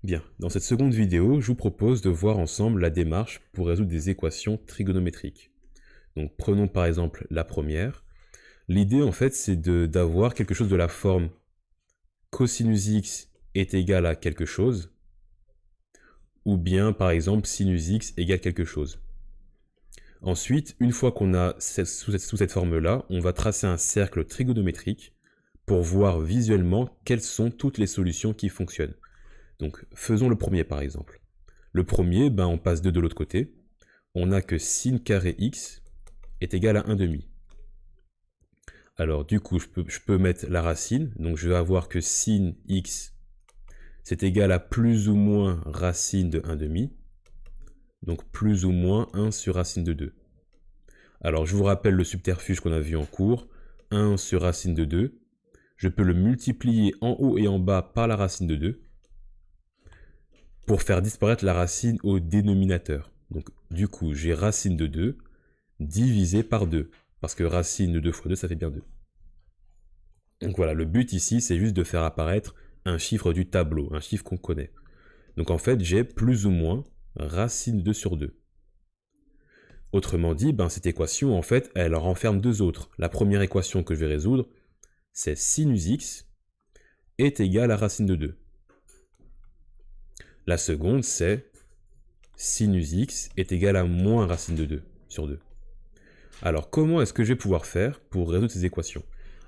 Bien, dans cette seconde vidéo, je vous propose de voir ensemble la démarche pour résoudre des équations trigonométriques. Donc prenons par exemple la première. L'idée en fait c'est d'avoir quelque chose de la forme cosinus x est égal à quelque chose, ou bien par exemple sinus x égale quelque chose. Ensuite, une fois qu'on a sous cette forme-là, on va tracer un cercle trigonométrique pour voir visuellement quelles sont toutes les solutions qui fonctionnent. Donc faisons le premier par exemple. Le premier, on passe 2 de l'autre côté. On a que sin carré x est égal à 1 demi. Alors du coup, je peux mettre la racine. Donc je vais avoir que sin x, c'est égal à plus ou moins racine de 1 demi. Donc plus ou moins 1 sur racine de 2. Alors je vous rappelle le subterfuge qu'on a vu en cours. 1 sur racine de 2. Je peux le multiplier en haut et en bas par la racine de 2 pour faire disparaître la racine au dénominateur. Donc du coup, j'ai racine de 2 divisé par 2. Parce que racine de 2 fois 2, ça fait bien 2. Donc voilà, le but ici, c'est juste de faire apparaître un chiffre du tableau, un chiffre qu'on connaît. Donc en fait, j'ai plus ou moins racine de 2 sur 2. Autrement dit, cette équation, en fait, elle renferme deux autres. La première équation que je vais résoudre, c'est sinus x est égal à racine de 2. La seconde, c'est sinus x est égal à moins racine de 2 sur 2. Alors, comment est-ce que je vais pouvoir faire pour résoudre ces équations?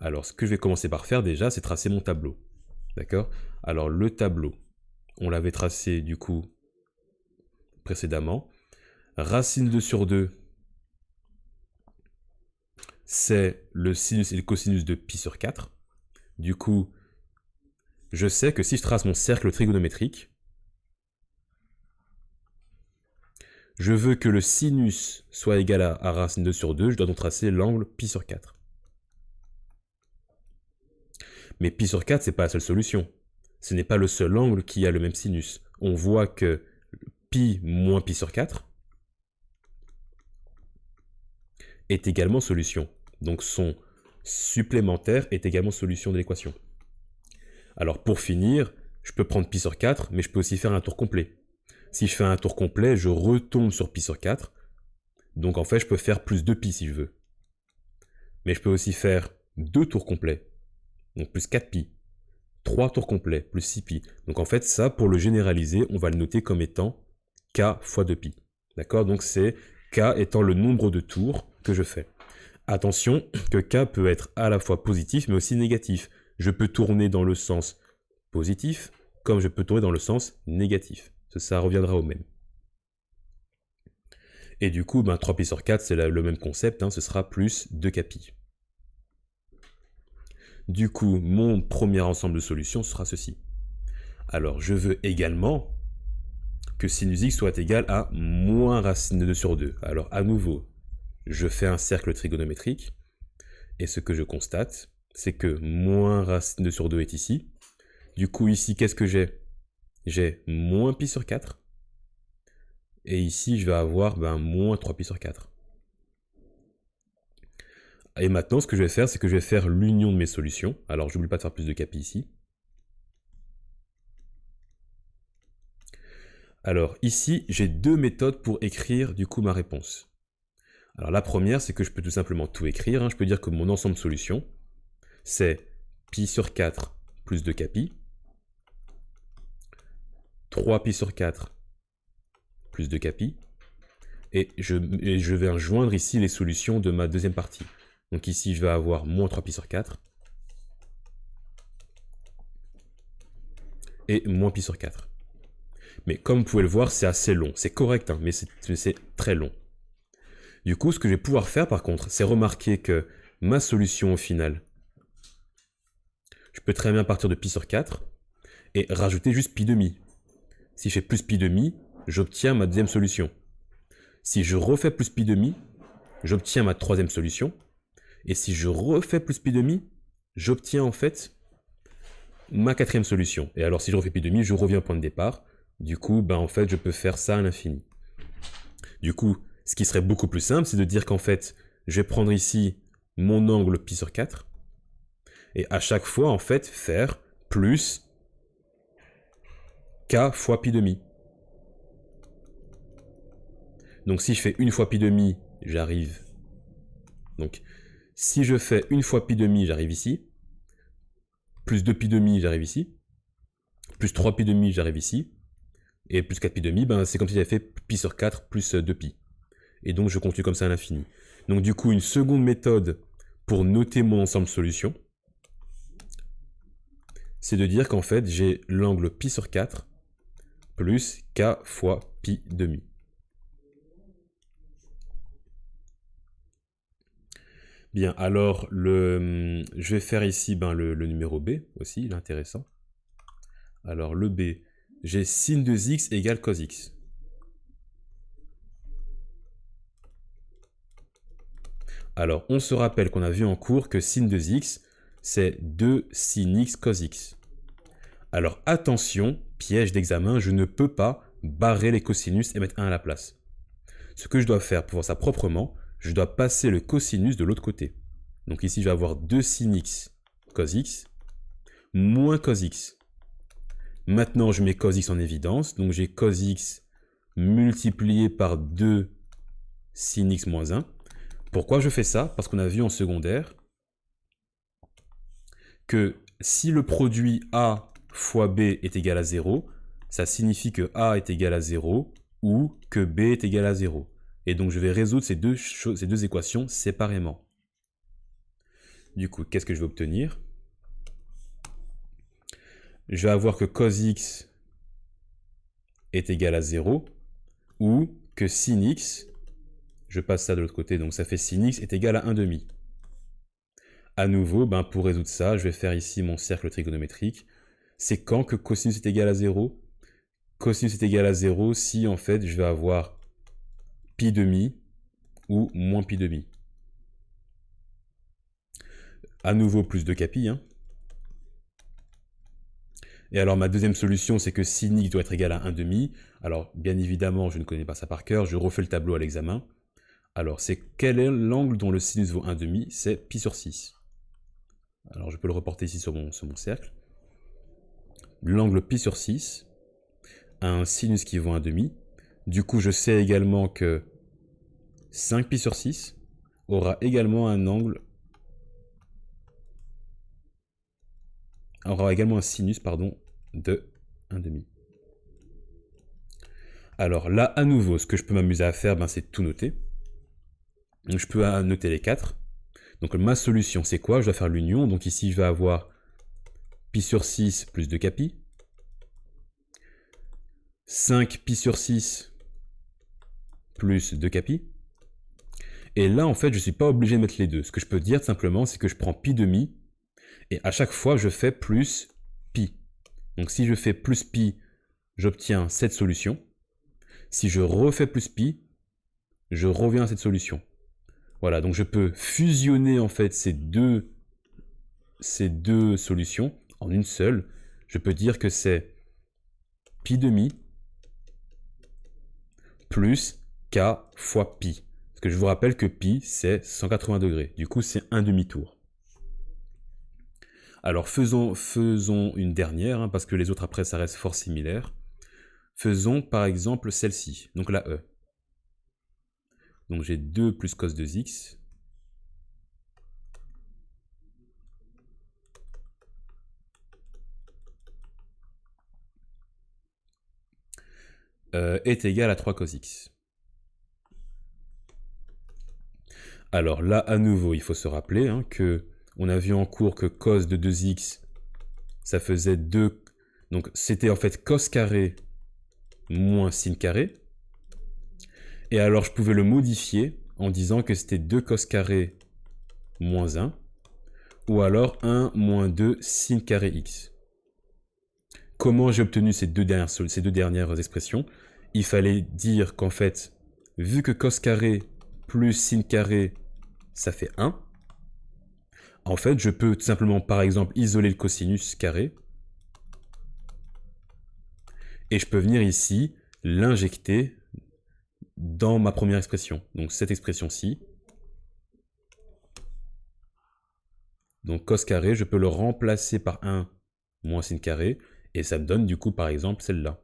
Alors, ce que je vais commencer par faire déjà, c'est tracer mon tableau. D'accord? Alors, le tableau, on l'avait tracé du coup précédemment. Racine 2 sur 2, c'est le sinus et le cosinus de pi sur 4. Du coup, je sais que si je trace mon cercle trigonométrique, je veux que le sinus soit égal à racine 2 sur 2, je dois donc tracer l'angle pi sur 4. Mais pi sur 4, c'est pas la seule solution. Ce n'est pas le seul angle qui a le même sinus. On voit que pi moins pi sur 4 est également solution. Donc son supplémentaire est également solution de l'équation. Alors pour finir, je peux prendre pi sur 4, mais je peux aussi faire un tour complet. Si je fais un tour complet, je retombe sur pi sur 4. Donc en fait, je peux faire plus 2 pi si je veux. Mais je peux aussi faire 2 tours complets. Donc plus 4 pi. 3 tours complets, plus 6 pi. Donc en fait, ça, pour le généraliser, on va le noter comme étant k fois 2 pi. D'accord? Donc c'est k étant le nombre de tours que je fais. Attention que k peut être à la fois positif, mais aussi négatif. Je peux tourner dans le sens positif, comme je peux tourner dans le sens négatif. Ça reviendra au même. Et du coup, 3 pi sur 4, c'est le même concept, ce sera plus 2k pi. Du coup, mon premier ensemble de solutions sera ceci. Alors, je veux également que sinus x soit égal à moins racine de 2 sur 2. Alors, à nouveau, je fais un cercle trigonométrique, et ce que je constate, c'est que moins racine de 2 sur 2 est ici. Du coup, ici, qu'est-ce que j'ai? J'ai moins pi sur 4. Et ici, je vais avoir moins 3 pi sur 4. Et maintenant, ce que je vais faire, c'est que je vais faire l'union de mes solutions. Alors, j'oublie pas de faire plus de k pi ici. Alors, ici, j'ai deux méthodes pour écrire, du coup, ma réponse. Alors, la première, c'est que je peux tout simplement tout écrire. Je peux dire que mon ensemble de solutions, c'est pi sur 4 plus 2k pi, 3 pi sur 4 plus 2k pi, et je vais joindre ici les solutions de ma deuxième partie. Donc ici, je vais avoir moins 3 pi sur 4, et moins pi sur 4. Mais comme vous pouvez le voir, c'est assez long. C'est correct, mais c'est très long. Du coup, ce que je vais pouvoir faire par contre, c'est remarquer que ma solution au final, je peux très bien partir de pi sur 4 et rajouter juste pi demi. Si je fais plus pi demi, j'obtiens ma deuxième solution. Si je refais plus pi demi, j'obtiens ma troisième solution. Et si je refais plus pi demi, j'obtiens en fait ma quatrième solution. Et alors si je refais pi demi, je reviens au point de départ. Du coup, en fait, je peux faire ça à l'infini. Du coup, ce qui serait beaucoup plus simple, c'est de dire qu'en fait, je vais prendre ici mon angle pi sur 4, et à chaque fois, en fait, faire plus k fois pi demi. Donc si je fais 1 fois pi demi, j'arrive. Donc si je fais 1 fois pi demi, j'arrive ici. Plus 2 pi demi, j'arrive ici. Plus 3 pi demi, j'arrive ici. Et plus 4 pi demi, ben, c'est comme si j'avais fait pi sur 4 plus 2 pi. Et donc je continue comme ça à l'infini. Donc du coup, une seconde méthode pour noter mon ensemble solution, c'est de dire qu'en fait, j'ai l'angle pi sur 4 plus k fois pi demi. Bien, alors je vais faire ici le numéro b aussi, il est intéressant. Alors le b, j'ai sin de x égale cos x. Alors on se rappelle qu'on a vu en cours que sin de x, c'est 2 sin x cos x. Alors attention, piège d'examen, je ne peux pas barrer les cosinus et mettre 1 à la place. Ce que je dois faire pour voir ça proprement, je dois passer le cosinus de l'autre côté. Donc ici, je vais avoir 2 sin x cos x moins cos x. Maintenant, je mets cos x en évidence. Donc j'ai cos x multiplié par 2 sin x moins 1. Pourquoi je fais ça? Parce qu'on a vu en secondaire que si le produit A fois B est égal à 0, ça signifie que A est égal à 0 ou que B est égal à 0. Et donc je vais résoudre ces deux équations séparément. Du coup, qu'est-ce que je vais obtenir? Je vais avoir que cos x est égal à 0 ou que sin x, je passe ça de l'autre côté, donc ça fait sin x est égal à 1/2. À nouveau, pour résoudre ça, je vais faire ici mon cercle trigonométrique. C'est quand que cosinus est égal à 0? Cosinus est égal à 0 si en fait je vais avoir pi demi ou moins pi demi. À nouveau plus 2 pi. Et alors ma deuxième solution, c'est que sin x doit être égal à 1/2. Alors bien évidemment, je ne connais pas ça par cœur, je refais le tableau à l'examen. Alors c'est quel est l'angle dont le sinus vaut 1/2? C'est pi sur 6. Alors je peux le reporter ici sur mon cercle. L'angle pi sur 6 a un sinus qui vaut 1/2. Du coup, je sais également que 5 pi sur 6 aura également un angle, aura également un sinus, de 1/2. Alors là, à nouveau, ce que je peux m'amuser à faire, c'est tout noter. Donc je peux noter les 4. Donc ma solution, c'est quoi? Je dois faire l'union. Donc ici, je vais avoir pi sur 6 plus 2 pi. 5 pi sur 6 plus 2 pi. Et là, en fait, je ne suis pas obligé de mettre les deux. Ce que je peux dire simplement, c'est que je prends pi demi, et à chaque fois, je fais plus pi. Donc si je fais plus pi, j'obtiens cette solution. Si je refais plus pi, je reviens à cette solution. Voilà, donc je peux fusionner en fait ces deux solutions en une seule. Je peux dire que c'est pi demi plus k fois pi. Parce que je vous rappelle que pi, c'est 180 degrés. Du coup, c'est un demi-tour. Alors, faisons une dernière, parce que les autres après, ça reste fort similaire. Faisons par exemple celle-ci, donc la E. Donc j'ai 2 plus cos 2x. Est égal à 3 cos x. Alors là, à nouveau, il faut se rappeler que on a vu en cours que cos de 2x, ça faisait 2... Donc c'était en fait cos carré moins sin carré. Et alors je pouvais le modifier en disant que c'était 2 cos carré moins 1. Ou alors 1 moins 2 sin carré x. Comment j'ai obtenu ces deux dernières expressions? Il fallait dire qu'en fait, vu que cos carré plus sin carré, ça fait 1, en fait, je peux tout simplement, par exemple, isoler le cosinus carré, et je peux venir ici l'injecter dans ma première expression. Donc cette expression-ci. Donc cos carré, je peux le remplacer par 1 moins sin carré, Et ça me donne du coup par exemple celle-là.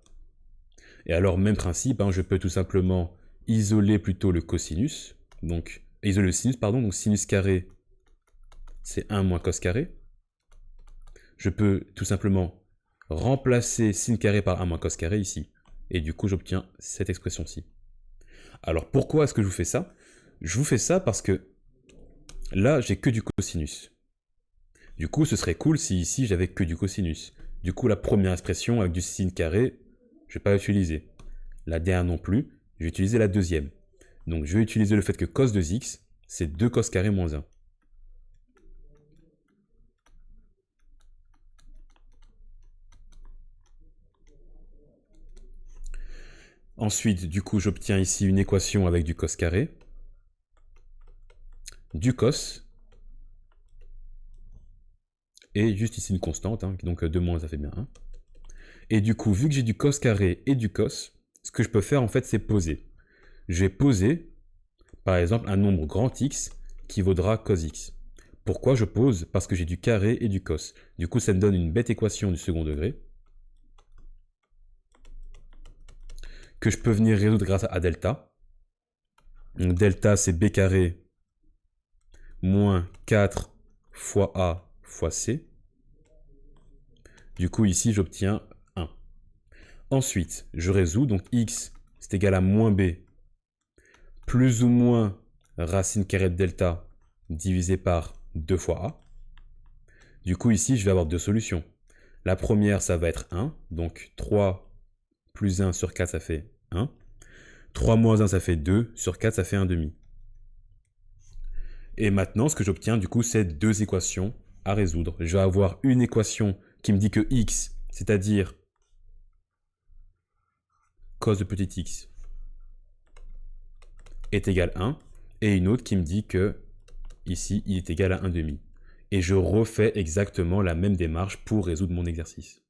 Et alors même principe, hein, je peux tout simplement isoler plutôt le cosinus, donc isoler le sinus, pardon, donc sinus carré c'est 1 moins cos carré. Je peux tout simplement remplacer sin carré par 1 moins cos carré ici. Et du coup j'obtiens cette expression-ci. Alors pourquoi est-ce que je vous fais ça? Je vous fais ça parce que là j'ai que du cosinus. Du coup ce serait cool si ici j'avais que du cosinus. Du coup la première expression avec du sin carré, je ne vais pas l'utiliser. La dernière non plus, je vais utiliser la deuxième. Donc je vais utiliser le fait que cos de x, c'est 2 cos carré moins 1. Ensuite, du coup, j'obtiens ici une équation avec du cos carré, du cos, et juste ici une constante, hein, donc 2 moins ça fait bien 1. Et du coup, vu que j'ai du cos carré et du cos, ce que je peux faire en fait, c'est poser. Je vais poser, par exemple, un nombre grand X qui vaudra cos X. Pourquoi je pose? Parce que j'ai du carré et du cos. Du coup, ça me donne une bête équation du second degré, que je peux venir résoudre grâce à delta. Donc delta, c'est b carré moins 4 fois a fois c. Du coup, ici, j'obtiens 1. Ensuite, je résous, donc x, c'est égal à moins b, plus ou moins racine carrée de delta, divisé par 2 fois a. Du coup, ici, je vais avoir deux solutions. La première, ça va être 1, donc 3 plus 1 sur 4, ça fait 1. 3 moins 1, ça fait 2, sur 4, ça fait 1 demi. Et maintenant, ce que j'obtiens, du coup, c'est deux équations à résoudre. Je vais avoir une équation qui me dit que x, c'est-à-dire cos de petit x, est égal à 1, et une autre qui me dit que ici, il est égal à 1 demi. Et je refais exactement la même démarche pour résoudre mon exercice.